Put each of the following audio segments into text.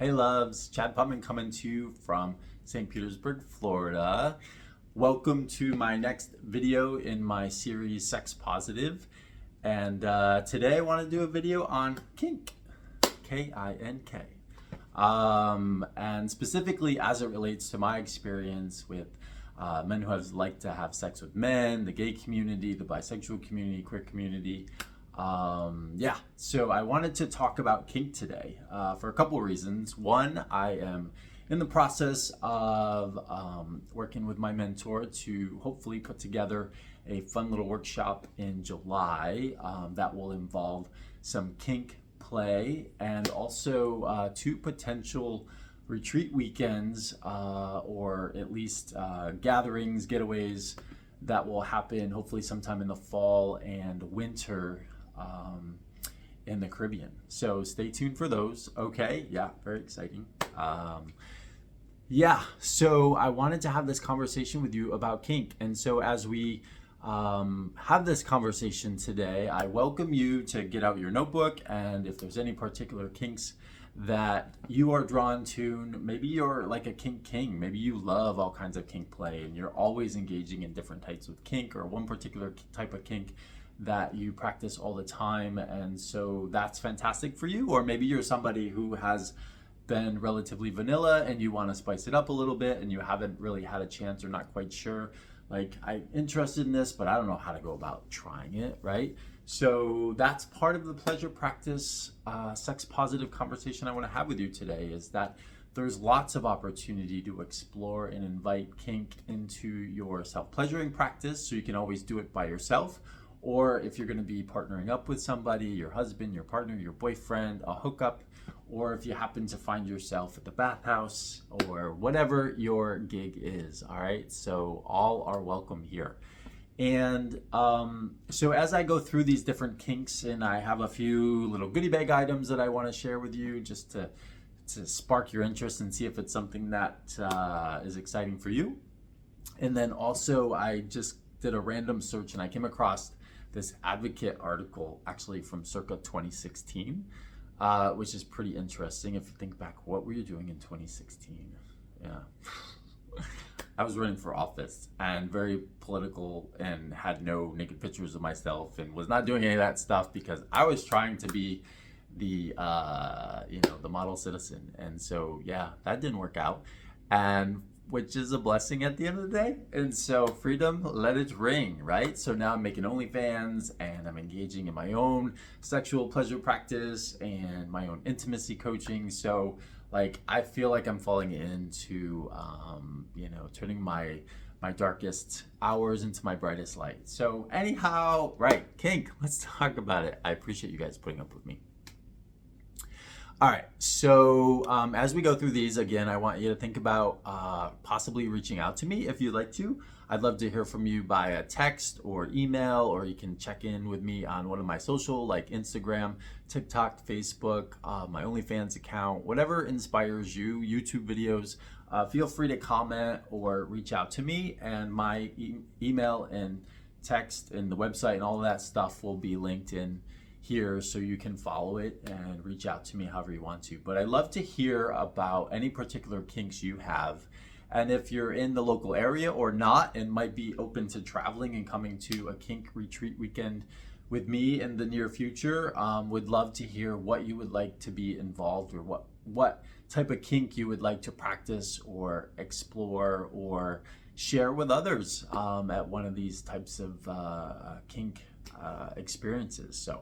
Hey loves, Chad Putman coming to you from St. Petersburg, Florida. Welcome to my next video in my series Sex Positive. And today I want to do a video on kink, K-I-N-K. And specifically as it relates to my experience with men who have liked to have sex with men, the gay community, the bisexual community, queer community. So I wanted to talk about kink today for a couple of reasons. One, I am in the process of working with my mentor to hopefully put together a fun little workshop in July that will involve some kink play and also two potential retreat weekends or at least gatherings, getaways that will happen hopefully sometime in the fall and winter in the Caribbean. So stay tuned for those. Okay, yeah, very exciting. So I wanted to have this conversation with you about kink. And so as we have this conversation today, I welcome you to get out your notebook, and if there's any particular kinks that you are drawn to, maybe you're like a kink king, maybe you love all kinds of kink play and you're always engaging in different types of kink or one particular type of kink that you practice all the time, and so that's fantastic for you. Or maybe you're somebody who has been relatively vanilla and you want to spice it up a little bit and you haven't really had a chance or not quite sure, like, I'm interested in this but I don't know how to go about trying it, right? So that's part of the pleasure practice sex positive conversation I want to have with you today, is that there's lots of opportunity to explore and invite kink into your self-pleasuring practice, so you can always do it by yourself. Or if you're going to be partnering up with somebody, your husband, your partner, your boyfriend, a hookup, or if you happen to find yourself at the bathhouse or whatever your gig is, all right? So all are welcome here. And so as I go through these different kinks, and I have a few little goodie bag items that I want to share with you just to spark your interest and see if it's something that is exciting for you. And then also I just did a random search and I came across this Advocate article, actually from circa 2016, which is pretty interesting. If you think back, what were you doing in 2016? Yeah. I was running for office and very political and had no naked pictures of myself and was not doing any of that stuff because I was trying to be the model citizen. And so, yeah, that didn't work out. And which is a blessing at the end of the day. And so freedom, let it ring, right? So now I'm making OnlyFans and I'm engaging in my own sexual pleasure practice and my own intimacy coaching. So like, I feel like I'm falling into, turning my darkest hours into my brightest light. So anyhow, right, kink, let's talk about it. I appreciate you guys putting up with me. All right, so as we go through these, again, I want you to think about possibly reaching out to me if you'd like to. I'd love to hear from you by a text or email, or you can check in with me on one of my social, like Instagram, TikTok, Facebook, my OnlyFans account, whatever inspires you, YouTube videos. Feel free to comment or reach out to me, and my email and text and the website and all of that stuff will be linked in here, so you can follow it and reach out to me however you want to. But I'd love to hear about any particular kinks you have, and if you're in the local area or not and might be open to traveling and coming to a kink retreat weekend with me in the near future, would love to hear what you would like to be involved, or what type of kink you would like to practice or explore or share with others at one of these types of kink experiences. So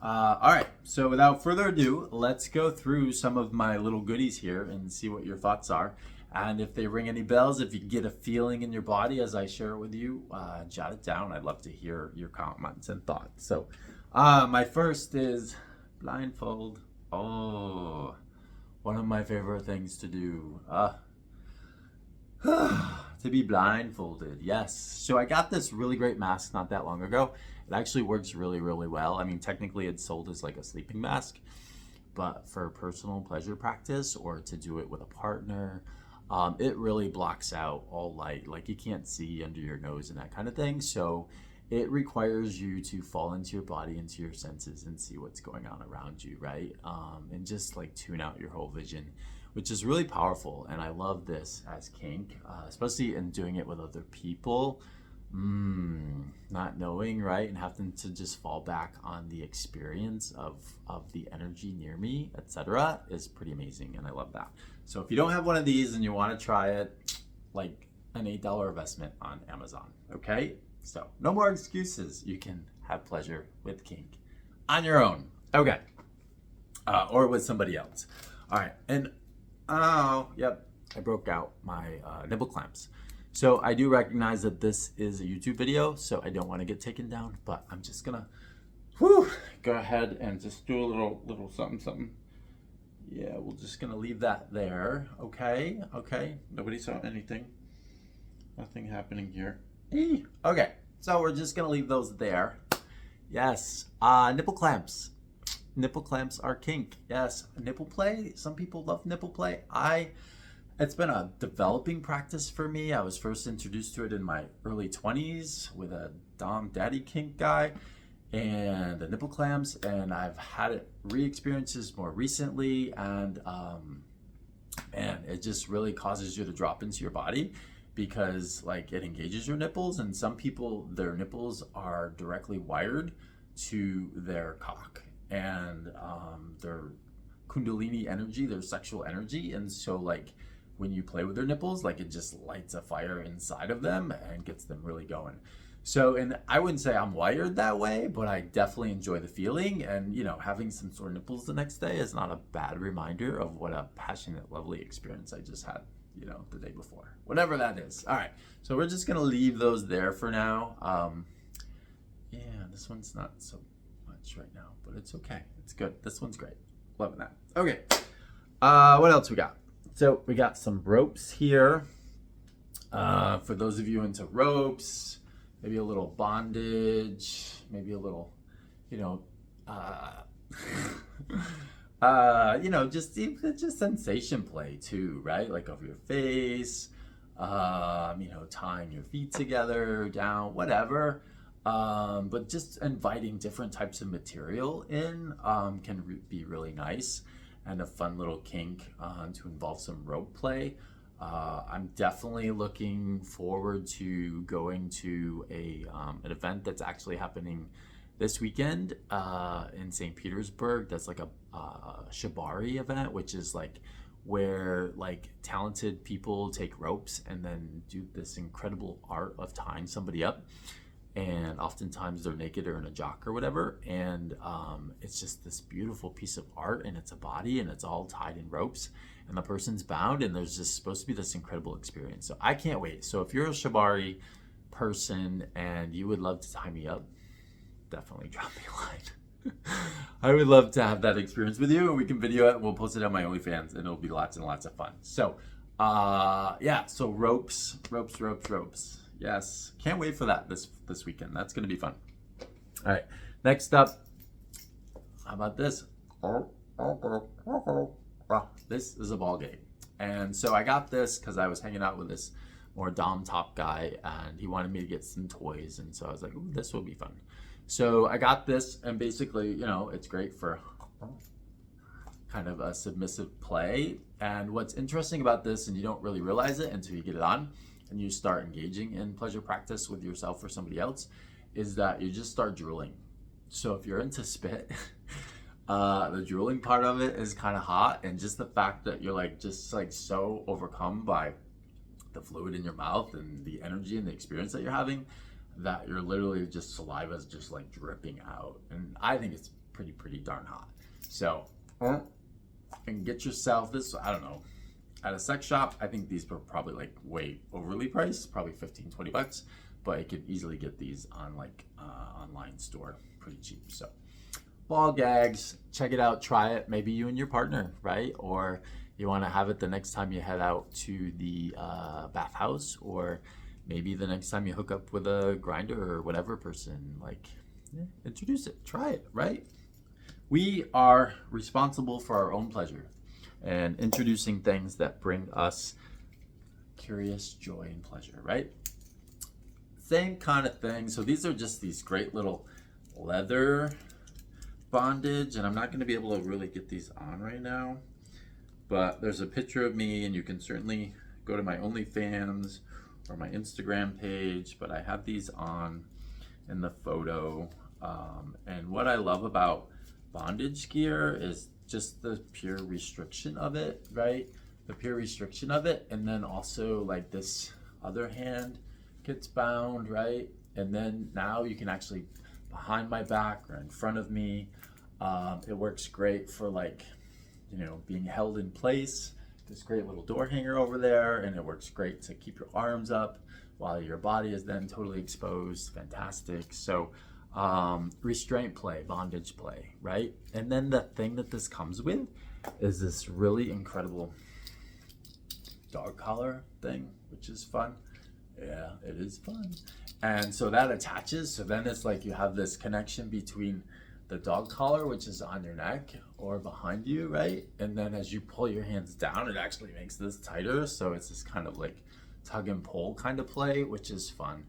all right, so without further ado, let's go through some of my little goodies here and see what your thoughts are. And if they ring any bells, if you get a feeling in your body as I share it with you, jot it down. I'd love to hear your comments and thoughts. So my first is blindfold. Oh, one of my favorite things to do. To be blindfolded, yes. So I got this really great mask not that long ago. It actually works really, really well. I mean, technically it's sold as like a sleeping mask, but for personal pleasure practice or to do it with a partner, it really blocks out all light. Like, you can't see under your nose and that kind of thing. So it requires you to fall into your body, into your senses, and see what's going on around you, right? And just like tune out your whole vision, which is really powerful. And I love this as kink, especially in doing it with other people. Not knowing, right? And having to just fall back on the experience of the energy near me, etc., is pretty amazing. And I love that. So if you don't have one of these and you want to try it, like an $8 investment on Amazon, okay? So no more excuses. You can have pleasure with kink on your own, okay? Or with somebody else. All right, and oh, yep, I broke out my nipple clamps. So I do recognize that this is a YouTube video, so I don't want to get taken down, but I'm just gonna go ahead and just do a little something. Yeah, we're just gonna leave that there, okay? Nobody saw anything. Nothing happening here. Okay, so we're just gonna leave those there. Yes, nipple clamps. Nipple clamps are kink. Yes, nipple play. Some people love nipple play. It's been a developing practice for me. I was first introduced to it in my early 20s with a Dom Daddy kink guy and the nipple clamps, and I've had it re-experiences more recently, and man, it just really causes you to drop into your body because like it engages your nipples, and some people, their nipples are directly wired to their cock and their kundalini energy, their sexual energy, and so like when you play with their nipples, like it just lights a fire inside of them and gets them really going. So, and I wouldn't say I'm wired that way, but I definitely enjoy the feeling, and you know, having some sore nipples the next day is not a bad reminder of what a passionate, lovely experience I just had, you know, the day before, whatever that is. All right, so we're just gonna leave those there for now. Yeah, this one's not so much right now, but it's okay, it's good. This one's great, loving that. Okay, what else we got? So we got some ropes here. For those of you into ropes, maybe a little bondage, maybe a little, you know, just sensation play too, right? Like over your face, you know, tying your feet together, down, whatever. But just inviting different types of material in can be really nice, and a fun little kink to involve some rope play. I'm definitely looking forward to going to an event that's actually happening this weekend in St. Petersburg. That's like a shibari event, which is like where like talented people take ropes and then do this incredible art of tying somebody up. And oftentimes they're naked or in a jock or whatever, and it's just this beautiful piece of art, and it's a body, and it's all tied in ropes, and the person's bound, and there's just supposed to be this incredible experience. So I can't wait. So if you're a shibari person and you would love to tie me up, definitely drop me a line. I would love to have that experience with you, and we can video it, and we'll post it on my OnlyFans, and it'll be lots and lots of fun. So yeah, so ropes. Yes, can't wait for that this weekend. That's gonna be fun. All right, next up, how about this? This is a ball game, and so I got this because I was hanging out with this more Dom top guy, and he wanted me to get some toys, and so I was like, ooh, this will be fun. So I got this, and basically, you know, it's great for kind of a submissive play. And what's interesting about this, and you don't really realize it until you get it on, and you start engaging in pleasure practice with yourself or somebody else, is that you just start drooling. So if you're into spit, the drooling part of it is kind of hot, and just the fact that you're like just like so overcome by the fluid in your mouth and the energy and the experience that you're having, that you're literally just saliva's just like dripping out, and I think it's pretty darn hot. So and get yourself this, I don't know, at a sex shop, I think these were probably like way overly priced, probably 15-20 bucks, but you could easily get these on like online store pretty cheap. So ball gags, check it out, try it. Maybe you and your partner, right? Or you want to have it the next time you head out to the bathhouse, or maybe the next time you hook up with a grinder or whatever person, like, yeah, introduce it, try it, right? We are responsible for our own pleasure and introducing things that bring us curious joy and pleasure, right? same kind of thing. So these are just these great little leather bondage, and I'm not going to be able to really get these on right now, but there's a picture of me, and you can certainly go to my OnlyFans or my Instagram page, but I have these on in the photo. And what I love about bondage gear is just the pure restriction of it, right? The pure restriction of it. And then also like this other hand gets bound, right? And then now you can actually behind my back or in front of me. It works great for like, you know, being held in place. This great little door hanger over there, and it works great to keep your arms up while your body is then totally exposed. Fantastic. So restraint play, bondage play, right? And then the thing that this comes with is this really incredible dog collar thing, which is fun. Yeah, it is fun. And so that attaches, so then it's like you have this connection between the dog collar, which is on your neck or behind you, right? And then as you pull your hands down, it actually makes this tighter. So it's this kind of like tug and pull kind of play, which is fun.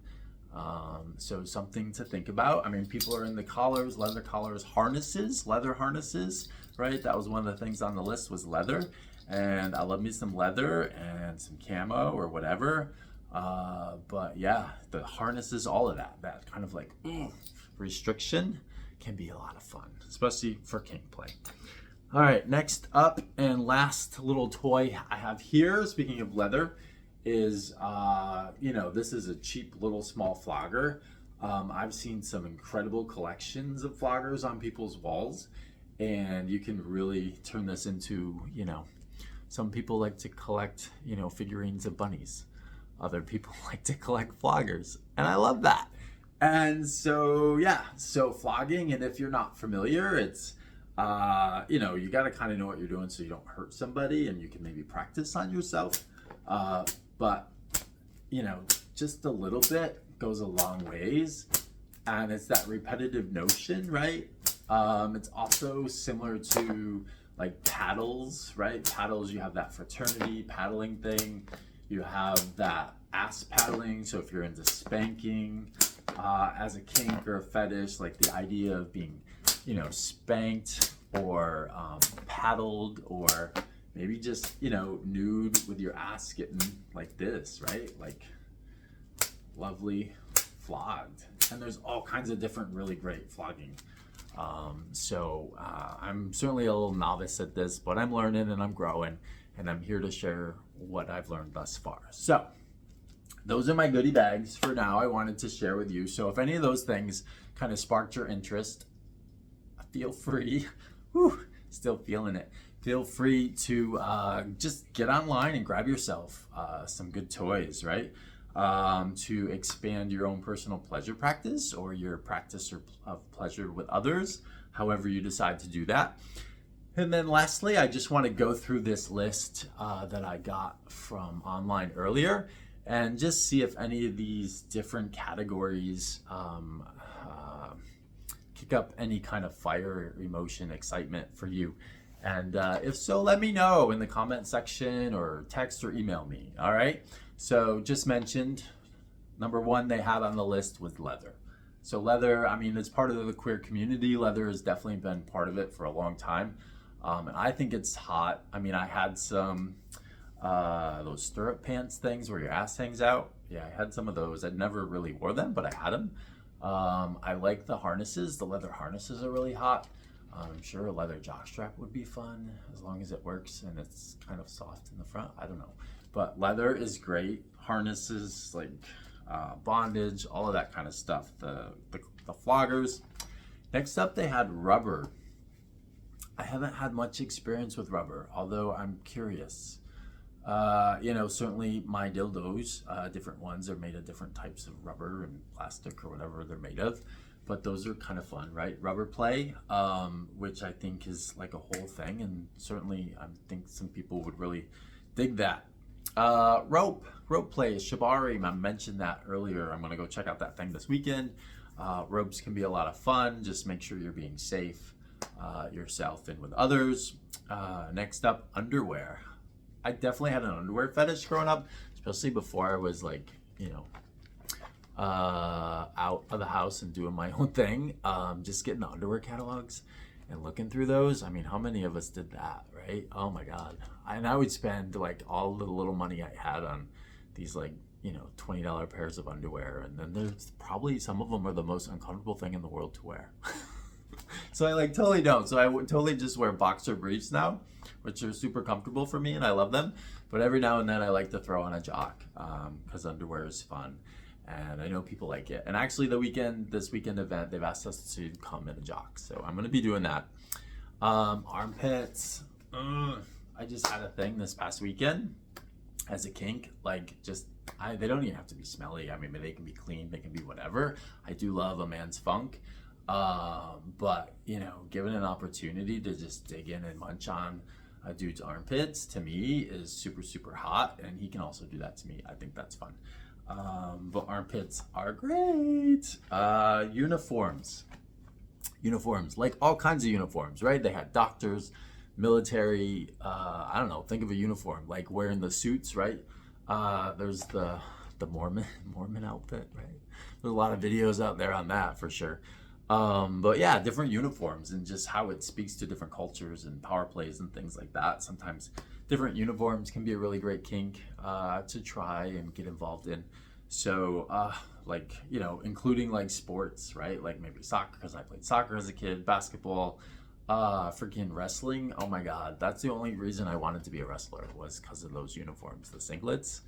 So something to think about. I mean, people are in the collars, leather collars, harnesses, leather harnesses, right? That was one of the things on the list was leather. And I love me some leather and some camo or whatever. But yeah, the harnesses, all of that, that kind of like restriction can be a lot of fun, especially for kink play. All right, next up and last little toy I have here, speaking of leather, is, you know, this is a cheap little small flogger. I've seen some incredible collections of floggers on people's walls, and you can really turn this into, you know, some people like to collect, you know, figurines of bunnies. Other people like to collect floggers, and I love that. And so, yeah, so flogging, and if you're not familiar, it's, you know, you got to kind of know what you're doing so you don't hurt somebody, and you can maybe practice on yourself. But, you know, just a little bit goes a long ways, and it's that repetitive notion, right? It's also similar to like paddles, right? Paddles, you have that fraternity paddling thing. You have that ass paddling, so if you're into spanking, as a kink or a fetish, like the idea of being, you know, spanked or paddled, or maybe just, you know, nude with your ass getting like this, right? Like lovely flogged. And there's all kinds of different really great flogging. So I'm certainly a little novice at this, but I'm learning and I'm growing, and I'm here to share what I've learned thus far. So those are my goodie bags for now. I wanted to share with you. So if any of those things kind of sparked your interest, feel free, still feeling it. Feel free to just get online and grab yourself some good toys, right? To expand your own personal pleasure practice or your practice of pleasure with others, however you decide to do that. And then lastly, I just want to go through this list that I got from online earlier and just see if any of these different categories kick up any kind of fire, emotion, excitement for you. And if so, let me know in the comment section or text or email me, all right? So just mentioned, number one they had on the list was leather. So leather, I mean, it's part of the queer community. Leather has definitely been part of it for a long time. And I think it's hot. I mean, I had some those stirrup pants things where your ass hangs out. Yeah, I had some of those. I never really wore them, but I had them. I like the harnesses. The leather harnesses are really hot. I'm sure a leather jockstrap would be fun as long as it works and it's kind of soft in the front. I don't know. But leather is great. Harnesses, like bondage, all of that kind of stuff. The floggers. Next up, they had rubber. I haven't had much experience with rubber, although I'm curious. You know, certainly my dildos, different ones are made of different types of rubber and plastic or whatever they're made of. But those are kind of fun, right? Rubber play, which I think is like a whole thing. And certainly I think some people would really dig that. Rope play, shibari, I mentioned that earlier. I'm gonna go check out that thing this weekend. Ropes can be a lot of fun. Just make sure you're being safe yourself and with others. Next up, underwear. I definitely had an underwear fetish growing up, especially before I was like, you know, out of the house and doing my own thing, just getting the underwear catalogs and looking through those. I mean, how many of us did that, right? Oh my God. And I would spend like all the little money I had on these like, $20 pairs of underwear. And then there's probably some of them are the most uncomfortable thing in the world to wear. So I like totally don't. So I would totally just wear boxer briefs now, which are super comfortable for me and I love them. But every now and then I like to throw on a jock because underwear is fun. And I know people like it. And actually this weekend event, they've asked us to come in a jock. So I'm going to be doing that. Armpits. I just had a thing this past weekend as a kink. They don't even have to be smelly. I mean, they can be clean. They can be whatever. I do love a man's funk. But, given an opportunity to just dig in and munch on a dude's armpits, to me, is super, super hot. And he can also do that to me. I think that's fun. But armpits are great. Uniforms, like all kinds of uniforms, right? They had doctors, military, I don't know, think of a uniform, like wearing the suits, right? There's the Mormon outfit, right? There's a lot of videos out there on that for sure. But yeah, different uniforms and just how it speaks to different cultures and power plays and things like that. Sometimes different uniforms can be a really great kink to try and get involved in. So including like sports, right? Like maybe soccer, because I played soccer as a kid, basketball, freaking wrestling. Oh my God, that's the only reason I wanted to be a wrestler was because of those uniforms, the singlets.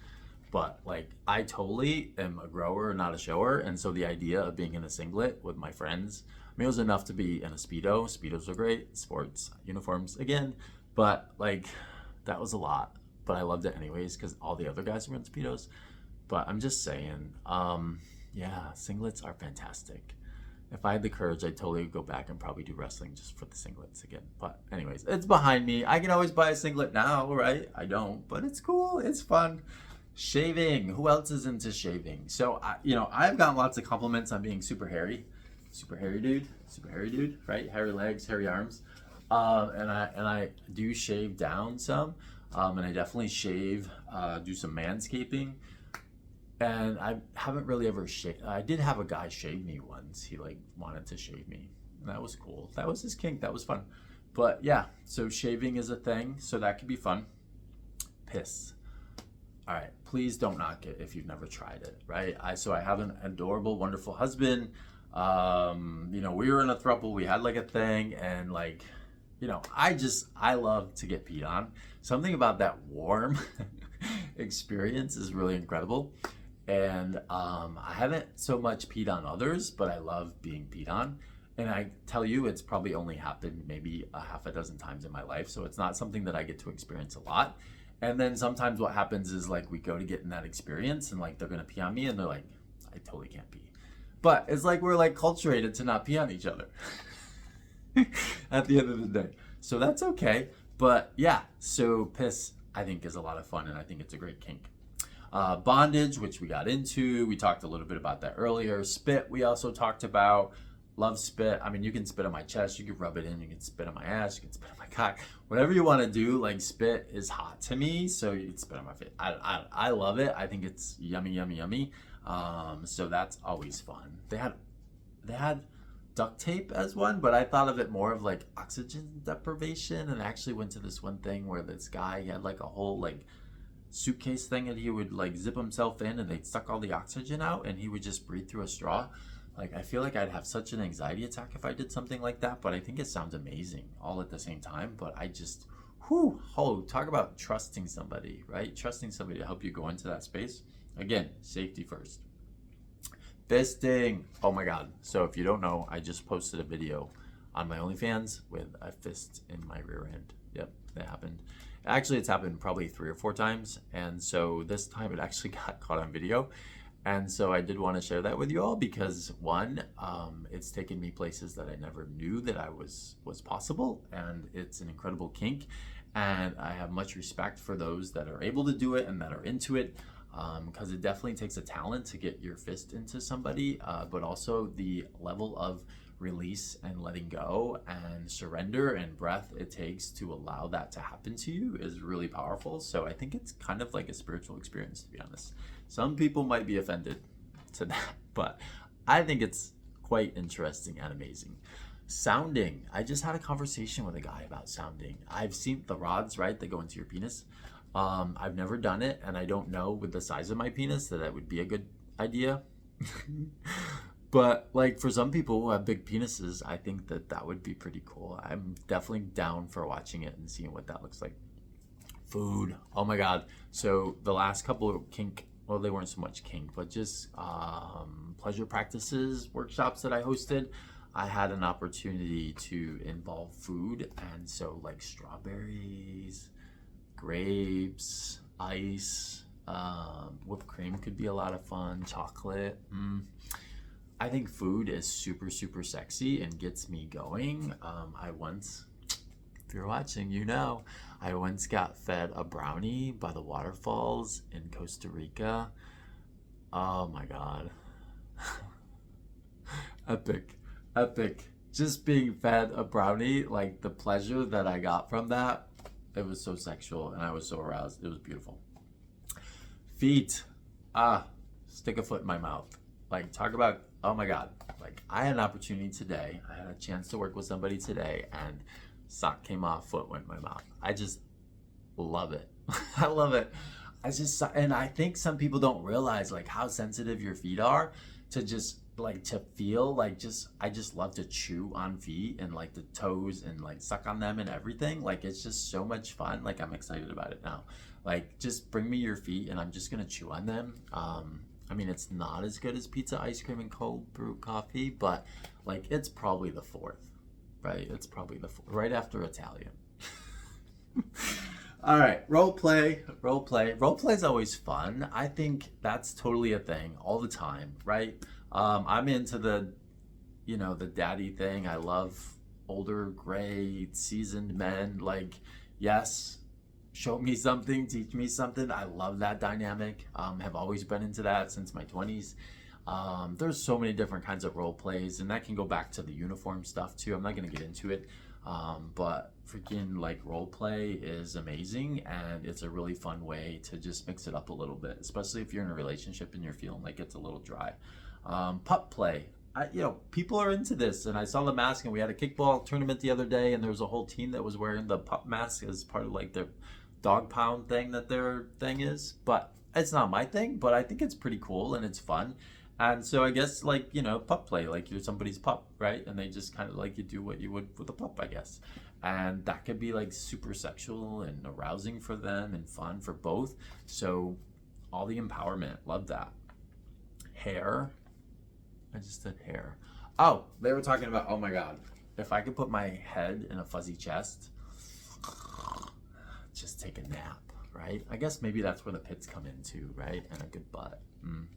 But like I totally am a grower, not a shower. And so the idea of being in a singlet with my friends, I mean, it was enough to be in a Speedo. Speedos are great, sports uniforms again. But like that was a lot. But I loved it anyways because all the other guys were in Speedos. But I'm just saying, yeah, singlets are fantastic. If I had the courage, I'd totally go back and probably do wrestling just for the singlets again. But anyways, it's behind me. I can always buy a singlet now, right? I don't, but it's cool. It's fun. Shaving. Who else is into shaving? So, I've gotten lots of compliments on being super hairy dude, right? Hairy legs, hairy arms. And I do shave down some. And I definitely shave, do some manscaping. And I haven't really ever shaved. I did have a guy shave me once. He like wanted to shave me. And that was cool. That was his kink. That was fun. But yeah, so shaving is a thing. So that could be fun. Piss. All right, please don't knock it if you've never tried it, right? I have an adorable, wonderful husband. We were in a throuple. We had like a thing, and like, I love to get peed on. Something about that warm experience is really incredible. And I haven't so much peed on others, but I love being peed on. And I tell you, it's probably only happened maybe a half a dozen times in my life. So it's not something that I get to experience a lot. And then sometimes what happens is like we go to get in that experience and like they're going to pee on me and they're like, I totally can't pee. But it's like we're like culturated to not pee on each other at the end of the day. So that's okay. But yeah, so piss I think is a lot of fun and I think it's a great kink. Bondage, which we got into. We talked a little bit about that earlier. Spit, we also talked about. Love spit. I mean, you can spit on my chest, you can rub it in, you can spit on my ass, you can spit on my cock. Whatever you want to do, like spit is hot to me, so you can spit on my face. I love it. I think it's yummy, yummy, yummy. So that's always fun. They had duct tape as one, but I thought of it more of like oxygen deprivation, and I actually went to this one thing where this guy he had like a whole like suitcase thing and he would like zip himself in and they'd suck all the oxygen out and he would just breathe through a straw. Like, I feel like I'd have such an anxiety attack if I did something like that, but I think it sounds amazing all at the same time. But I just, talk about trusting somebody, right? Trusting somebody to help you go into that space. Again, safety first. Fisting. Oh my God. So if you don't know, I just posted a video on my OnlyFans with a fist in my rear end. Yep, that happened. Actually, it's happened probably 3 or 4 times. And so this time it actually got caught on video. And so I did want to share that with you all because one, it's taken me places that I never knew that I was possible, and it's an incredible kink. And I have much respect for those that are able to do it and that are into it, because it definitely takes a talent to get your fist into somebody, but also the level of release and letting go and surrender and breath it takes to allow that to happen to you is really powerful. So I think it's kind of like a spiritual experience, to be honest. Some people might be offended. to that, but I think it's quite interesting and amazing. Sounding. I just had a conversation with a guy about sounding. I've seen the rods, right, that go into your penis. I've never done it, and I don't know with the size of my penis that would be a good idea. But like for some people who have big penises, I think that would be pretty cool. I'm definitely down for watching it and seeing what that looks like. Food. Oh my God. So the last couple of kink, well, they weren't so much kink, but just pleasure practices workshops that I hosted, I had an opportunity to involve food. And so like strawberries, grapes, ice, whipped cream could be a lot of fun, chocolate. I think food is super, super sexy and gets me going. I once, if you're watching, you know, I once got fed a brownie by the waterfalls in Costa Rica. Oh my God. Epic, epic. Just being fed a brownie, like the pleasure that I got from that, it was so sexual and I was so aroused. It was beautiful. Feet. Stick a foot in my mouth. Like, talk about, oh my God. Like, I had an opportunity today. I had a chance to work with somebody today, and sock came off, foot went in my mouth. I just love it. I love it. And I think some people don't realize, like, how sensitive your feet are to just, like, to feel, like, I just love to chew on feet and, like, the toes and, like, suck on them and everything. Like, it's just so much fun. Like, I'm excited about it now. Like, just bring me your feet, and I'm just going to chew on them. I mean, it's not as good as pizza, ice cream, and cold brew coffee, but like it's probably the fourth, right? It's probably the fourth, right after Italian. All right, role play. Role play is always fun. I think that's totally a thing all the time, right? I'm into the daddy thing. I love older, gray, seasoned men. Like, yes. Show me something, teach me something. I love that dynamic. Have always been into that since my 20s. There's so many different kinds of role plays, and that can go back to the uniform stuff too. I'm not going to get into it, but freaking like role play is amazing, and it's a really fun way to just mix it up a little bit, especially if you're in a relationship and you're feeling like it's a little dry. Pup play. People are into this, and I saw the mask, and we had a kickball tournament the other day, and there was a whole team that was wearing the pup mask as part of like their dog pound thing that their thing is. But it's not my thing, but I think it's pretty cool and it's fun. And so I guess like, pup play, like you're somebody's pup, right? And they just kind of like you do what you would with a pup, I guess. And that could be like super sexual and arousing for them and fun for both. So all the empowerment, love that. Hair. I just did hair. Oh, they were talking about, oh my God, if I could put my head in a fuzzy chest, just take a nap, right? I guess maybe that's where the pits come into, right? And a good butt,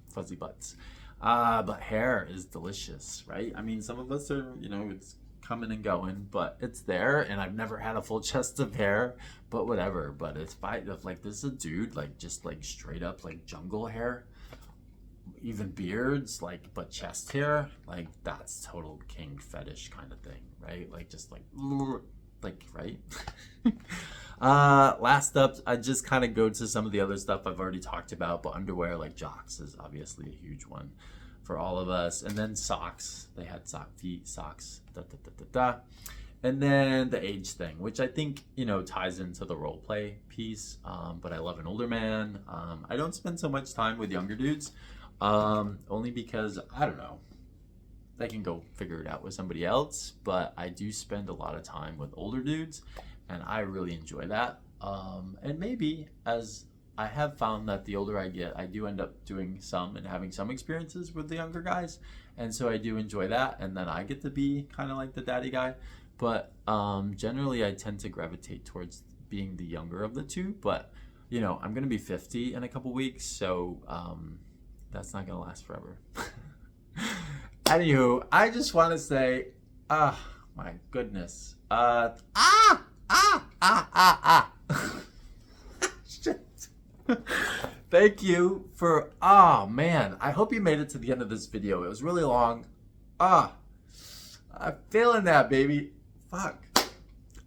fuzzy butts. But hair is delicious, right? I mean, some of us are, it's coming and going, but it's there. And I've never had a full chest of hair, but whatever. But it's like this is a dude, like just like straight up like jungle hair, even beards, like, but chest hair, like that's total king fetish kind of thing, right? Like just like right. Last up, I just kind of go to some of the other stuff I've already talked about, but underwear like jocks is obviously a huge one for all of us. And then socks, they had feet, socks, and then the age thing, which I think ties into the role play piece. But I love an older man. I don't spend so much time with younger dudes, only because I don't know, they can go figure it out with somebody else, but I do spend a lot of time with older dudes, and I really enjoy that. And maybe as I have found that the older I get, I do end up doing some and having some experiences with the younger guys, and so I do enjoy that, and then I get to be kind of like the daddy guy. But generally I tend to gravitate towards being the younger of the two, but I'm gonna be 50 in a couple weeks, so that's not gonna last forever. Anywho, I just want to say, my goodness. Shit. Thank you for, man. I hope you made it to the end of this video. It was really long. I'm feeling that, baby. Fuck.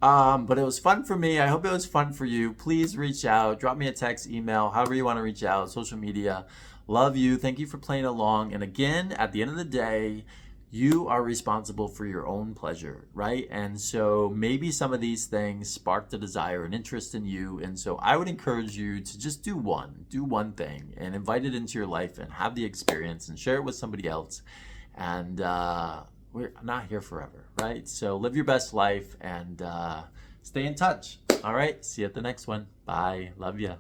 But it was fun for me. I hope it was fun for you. Please reach out. Drop me a text, email, however you want to reach out, social media. Love you. Thank you for playing along. And again, at the end of the day, you are responsible for your own pleasure, right? And so maybe some of these things sparked a desire and interest in you. And so I would encourage you to just do one thing and invite it into your life and have the experience and share it with somebody else. And we're not here forever, right? So live your best life and stay in touch. All right. See you at the next one. Bye. Love ya.